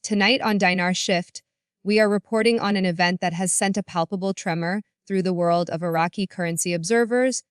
Tonight on Dinar Shift, we are reporting on an event that has sent a palpable tremor through the world of Iraqi currency observers,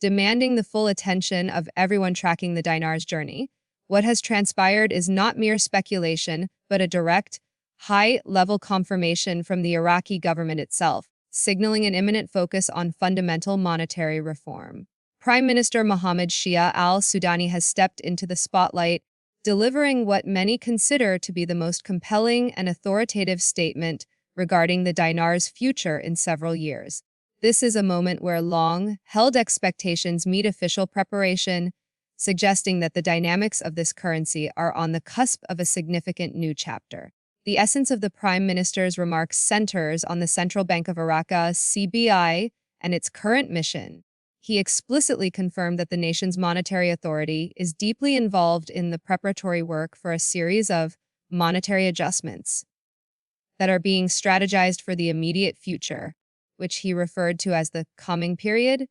demanding the full attention of everyone tracking the dinar's journey. What has transpired is not mere speculation, but a direct, high-level confirmation from the Iraqi government itself, signaling an imminent focus on fundamental monetary reform. Prime Minister Muhammad Shia al-Sudani has stepped into the spotlight, delivering what many consider to be the most compelling and authoritative statement regarding the dinar's future in several years. This is a moment where long-held expectations meet official preparation, suggesting that the dynamics of this currency are on the cusp of a significant new chapter. The essence of the Prime Minister's remarks centers on the Central Bank of Iraq, CBI, and its current mission. He explicitly confirmed that the nation's monetary authority is deeply involved in the preparatory work for a series of monetary adjustments that are being strategized for the immediate future, which he referred to as the coming period.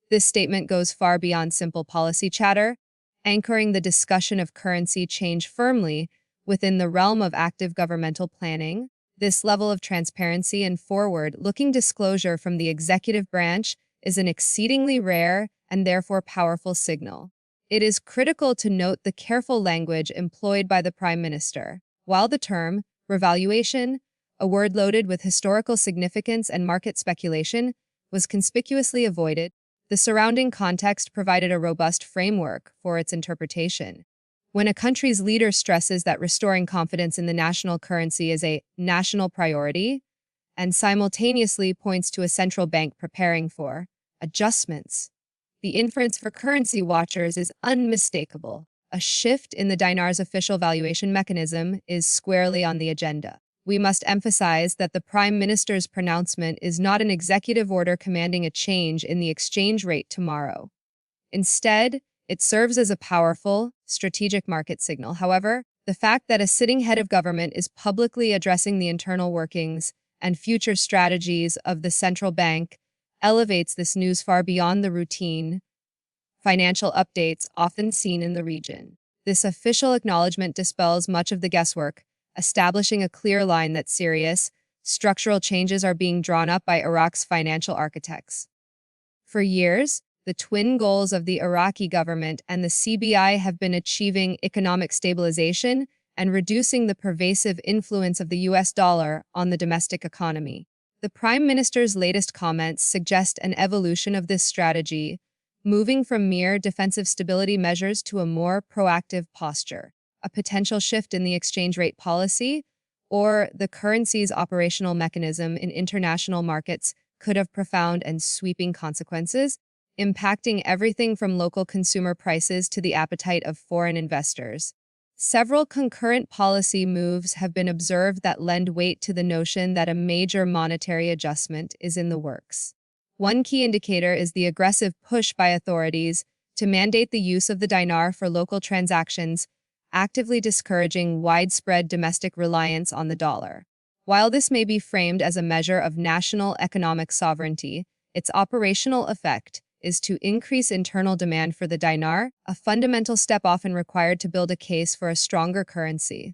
This statement goes far beyond simple policy chatter, anchoring the discussion of currency change firmly within the realm of active governmental planning. This level of transparency and forward-looking disclosure from the executive branch is an exceedingly rare and therefore powerful signal. It is critical to note the careful language employed by the Prime Minister. While the term revaluation, a word loaded with historical significance and market speculation, was conspicuously avoided, the surrounding context provided a robust framework for its interpretation. When a country's leader stresses that restoring confidence in the national currency is a national priority, and simultaneously points to a central bank preparing for adjustments, the inference for currency watchers is unmistakable. A shift in the dinar's official valuation mechanism is squarely on the agenda. We must emphasize that the Prime Minister's pronouncement is not an executive order commanding a change in the exchange rate tomorrow. Instead, it serves as a powerful, strategic market signal. However, the fact that a sitting head of government is publicly addressing the internal workings and future strategies of the central bank elevates this news far beyond the routine financial updates often seen in the region. This official acknowledgement dispels much of the guesswork, establishing a clear line that serious, structural changes are being drawn up by Iraq's financial architects. For years, the twin goals of the Iraqi government and the CBI have been achieving economic stabilization and reducing the pervasive influence of the US dollar on the domestic economy. The Prime Minister's latest comments suggest an evolution of this strategy, moving from mere defensive stability measures to a more proactive posture. A potential shift in the exchange rate policy or the currency's operational mechanism in international markets could have profound and sweeping consequences, impacting everything from local consumer prices to the appetite of foreign investors. Several concurrent policy moves have been observed that lend weight to the notion that a major monetary adjustment is in the works. One key indicator is the aggressive push by authorities to mandate the use of the dinar for local transactions, actively discouraging widespread domestic reliance on the dollar. While this may be framed as a measure of national economic sovereignty, its operational effect is to increase internal demand for the dinar, a fundamental step often required to build a case for a stronger currency.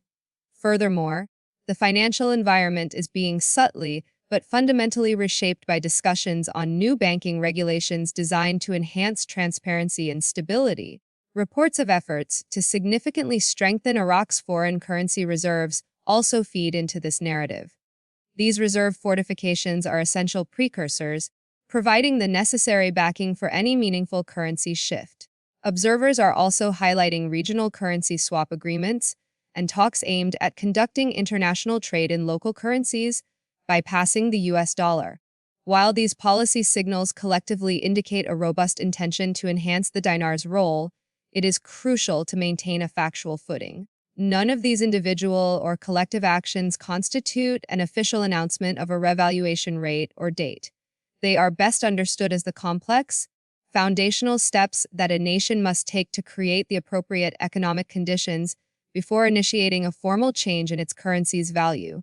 Furthermore, the financial environment is being subtly but fundamentally reshaped by discussions on new banking regulations designed to enhance transparency and stability. Reports of efforts to significantly strengthen Iraq's foreign currency reserves also feed into this narrative. These reserve fortifications are essential precursors, providing the necessary backing for any meaningful currency shift. Observers are also highlighting regional currency swap agreements and talks aimed at conducting international trade in local currencies, bypassing the US dollar. While these policy signals collectively indicate a robust intention to enhance the dinar's role, it is crucial to maintain a factual footing. None of these individual or collective actions constitute an official announcement of a revaluation rate or date. They are best understood as the complex, foundational steps that a nation must take to create the appropriate economic conditions before initiating a formal change in its currency's value.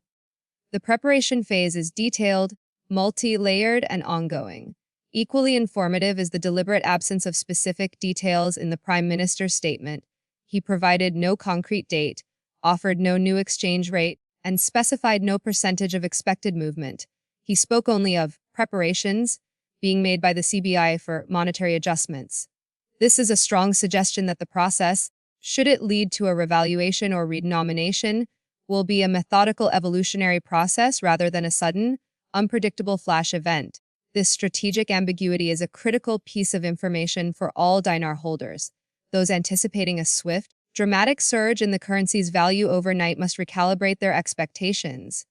The preparation phase is detailed, multi-layered, and ongoing. Equally informative is the deliberate absence of specific details in the Prime Minister's statement. He provided no concrete date, offered no new exchange rate, and specified no percentage of expected movement. He spoke only of preparations being made by the CBI for monetary adjustments. This is a strong suggestion that the process, should it lead to a revaluation or redenomination, will be a methodical evolutionary process rather than a sudden, unpredictable flash event. This strategic ambiguity is a critical piece of information for all dinar holders. Those anticipating a swift, dramatic surge in the currency's value overnight must recalibrate their expectations.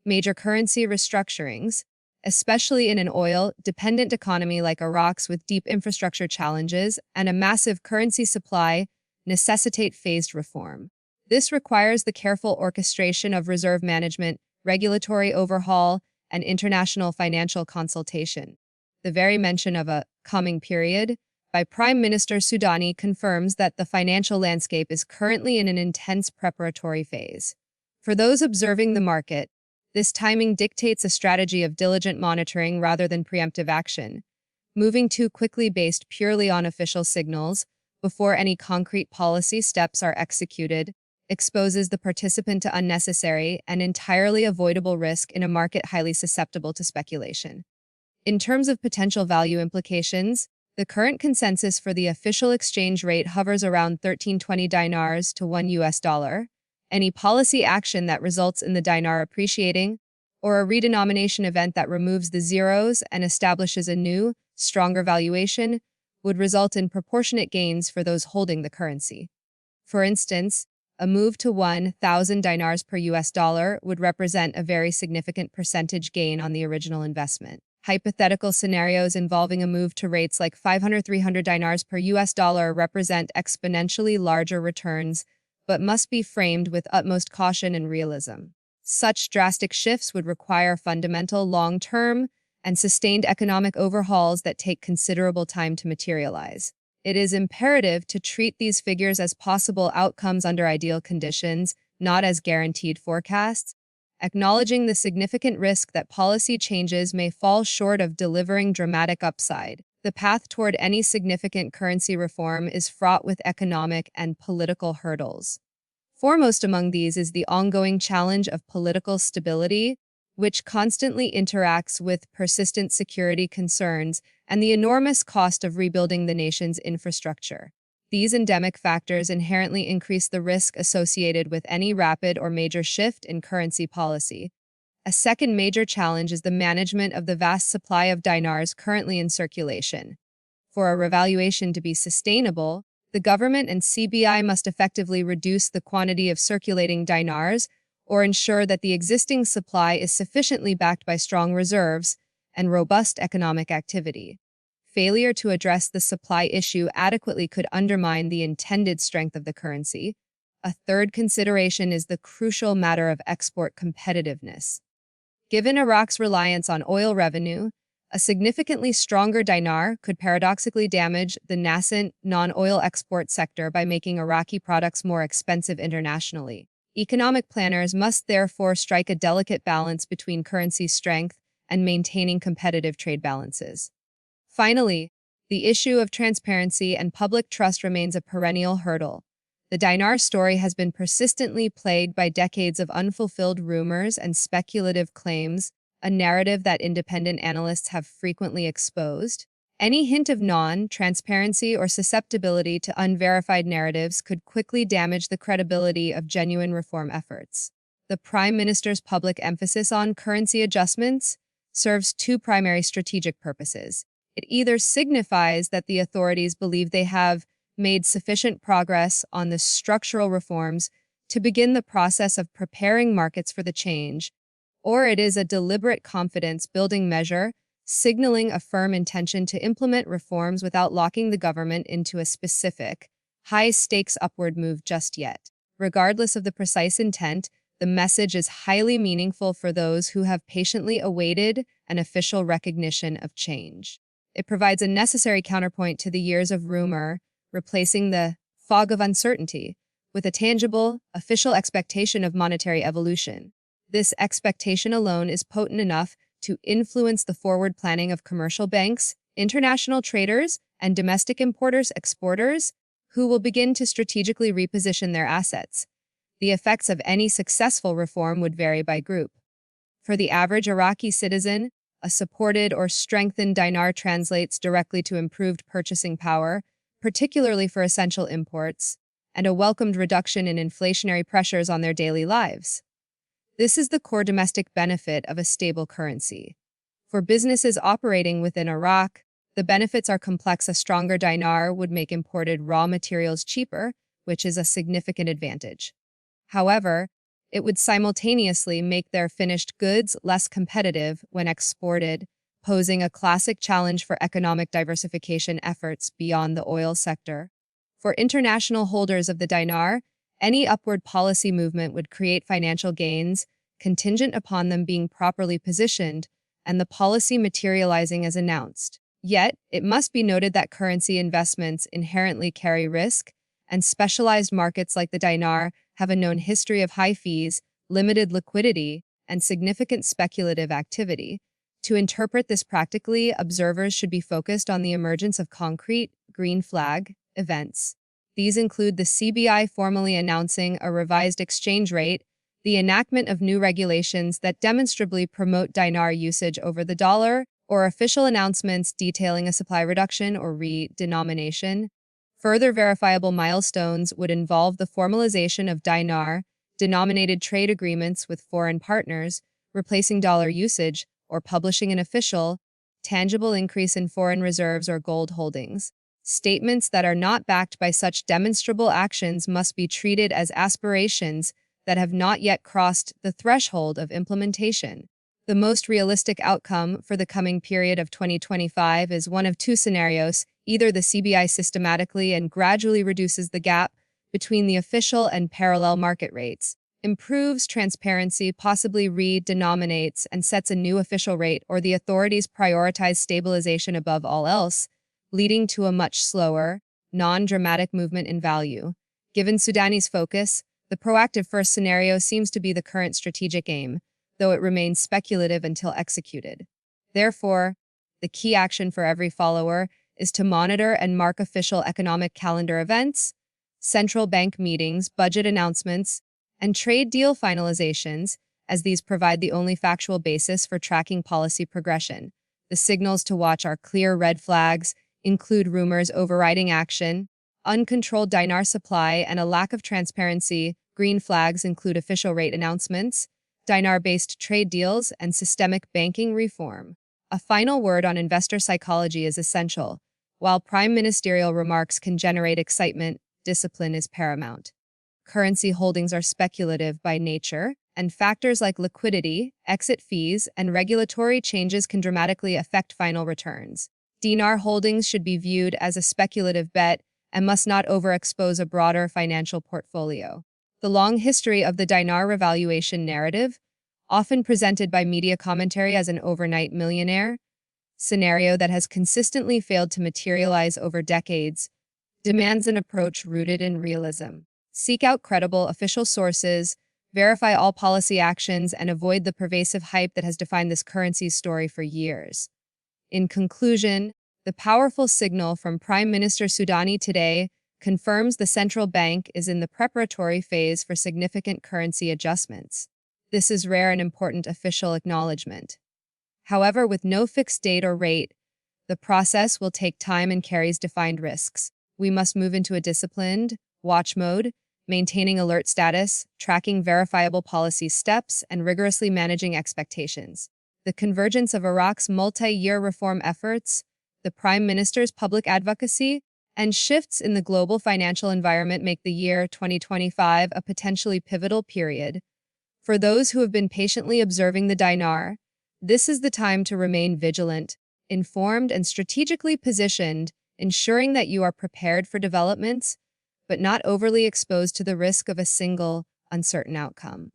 Major currency restructurings, especially in an oil-dependent economy like Iraq's with deep infrastructure challenges and a massive currency supply, necessitate phased reform. This requires the careful orchestration of reserve management, regulatory overhaul, and international financial consultation. The very mention of a coming period by Prime Minister Sudani confirms that the financial landscape is currently in an intense preparatory phase. For those observing the market, this timing dictates a strategy of diligent monitoring rather than preemptive action. Moving too quickly based purely on official signals, before any concrete policy steps are executed, exposes the participant to unnecessary and entirely avoidable risk in a market highly susceptible to speculation. In terms of potential value implications, the current consensus for the official exchange rate hovers around 1320 dinars to $1. Any policy action that results in the dinar appreciating, or a redenomination event that removes the zeros and establishes a new, stronger valuation, would result in proportionate gains for those holding the currency. For instance, a move to 1,000 dinars per US dollar would represent a very significant percentage gain on the original investment. Hypothetical scenarios involving a move to rates like 500-300 dinars per US dollar represent exponentially larger returns, but must be framed with utmost caution and realism. Such drastic shifts would require fundamental, long-term, and sustained economic overhauls that take considerable time to materialize. It is imperative to treat these figures as possible outcomes under ideal conditions, not as guaranteed forecasts, acknowledging the significant risk that policy changes may fall short of delivering dramatic upside. The path toward any significant currency reform is fraught with economic and political hurdles. Foremost among these is the ongoing challenge of political stability, which constantly interacts with persistent security concerns and the enormous cost of rebuilding the nation's infrastructure. These endemic factors inherently increase the risk associated with any rapid or major shift in currency policy. A second major challenge is the management of the vast supply of dinars currently in circulation. For a revaluation to be sustainable, the government and CBI must effectively reduce the quantity of circulating dinars or ensure that the existing supply is sufficiently backed by strong reserves and robust economic activity. Failure to address the supply issue adequately could undermine the intended strength of the currency. A third consideration is the crucial matter of export competitiveness. Given Iraq's reliance on oil revenue, a significantly stronger dinar could paradoxically damage the nascent non-oil export sector by making Iraqi products more expensive internationally. Economic planners must therefore strike a delicate balance between currency strength and maintaining competitive trade balances. Finally, the issue of transparency and public trust remains a perennial hurdle. The dinar story has been persistently plagued by decades of unfulfilled rumors and speculative claims, a narrative that independent analysts have frequently exposed. Any hint of non-transparency or susceptibility to unverified narratives could quickly damage the credibility of genuine reform efforts. The Prime Minister's public emphasis on currency adjustments serves two primary strategic purposes. It either signifies that the authorities believe they have made sufficient progress on the structural reforms to begin the process of preparing markets for the change, or it is a deliberate confidence-building measure, signaling a firm intention to implement reforms without locking the government into a specific, high-stakes upward move just yet. Regardless of the precise intent, the message is highly meaningful for those who have patiently awaited an official recognition of change. It provides a necessary counterpoint to the years of rumor, replacing the fog of uncertainty with a tangible, official expectation of monetary evolution. This expectation alone is potent enough to influence the forward planning of commercial banks, international traders, and domestic importers-exporters, who will begin to strategically reposition their assets. The effects of any successful reform would vary by group. For the average Iraqi citizen, a supported or strengthened dinar translates directly to improved purchasing power, particularly for essential imports, and a welcomed reduction in inflationary pressures on their daily lives. This is the core domestic benefit of a stable currency. For businesses operating within Iraq, the benefits are complex. A stronger dinar would make imported raw materials cheaper, which is a significant advantage. However, it would simultaneously make their finished goods less competitive when exported, posing a classic challenge for economic diversification efforts beyond the oil sector. For international holders of the dinar, any upward policy movement would create financial gains, contingent upon them being properly positioned and the policy materializing as announced. Yet, it must be noted that currency investments inherently carry risk, and specialized markets like the dinar have a known history of high fees, limited liquidity, and significant speculative activity. To interpret this practically, observers should be focused on the emergence of concrete, green flag events. These include the CBI formally announcing a revised exchange rate, the enactment of new regulations that demonstrably promote dinar usage over the dollar, or official announcements detailing a supply reduction or re-denomination. Further verifiable milestones would involve the formalization of dinar-denominated trade agreements with foreign partners, replacing dollar usage, or publishing an official, tangible increase in foreign reserves or gold holdings. Statements that are not backed by such demonstrable actions must be treated as aspirations that have not yet crossed the threshold of implementation. The most realistic outcome for the coming period of 2025 is one of two scenarios. Either the CBI systematically and gradually reduces the gap between the official and parallel market rates, improves transparency, possibly re-denominates and sets a new official rate, or the authorities prioritize stabilization above all else, leading to a much slower, non-dramatic movement in value. Given Sudani's focus, the proactive first scenario seems to be the current strategic aim, though it remains speculative until executed. Therefore, the key action for every follower is to monitor and mark official economic calendar events, central bank meetings, budget announcements, and trade deal finalizations, as these provide the only factual basis for tracking policy progression. The signals to watch are clear red flags, include rumors overriding action, uncontrolled dinar supply, and a lack of transparency. Green flags include official rate announcements, dinar-based trade deals, and systemic banking reform. A final word on investor psychology is essential. While prime ministerial remarks can generate excitement, discipline is paramount. Currency holdings are speculative by nature, and factors like liquidity, exit fees, and regulatory changes can dramatically affect final returns. Dinar holdings should be viewed as a speculative bet and must not overexpose a broader financial portfolio. The long history of the dinar revaluation narrative, often presented by media commentary as an overnight millionaire scenario that has consistently failed to materialize over decades, demands an approach rooted in realism. Seek out credible official sources, verify all policy actions, and avoid the pervasive hype that has defined this currency's story for years. In conclusion, the powerful signal from Prime Minister Sudani today confirms the central bank is in the preparatory phase for significant currency adjustments. This is rare and important official acknowledgement. However, with no fixed date or rate, the process will take time and carries defined risks. We must move into a disciplined watch mode, maintaining alert status, tracking verifiable policy steps, and rigorously managing expectations. The convergence of Iraq's multi-year reform efforts, the Prime Minister's public advocacy, and shifts in the global financial environment make the year 2025 a potentially pivotal period. For those who have been patiently observing the dinar, this is the time to remain vigilant, informed, and strategically positioned, ensuring that you are prepared for developments, but not overly exposed to the risk of a single, uncertain outcome.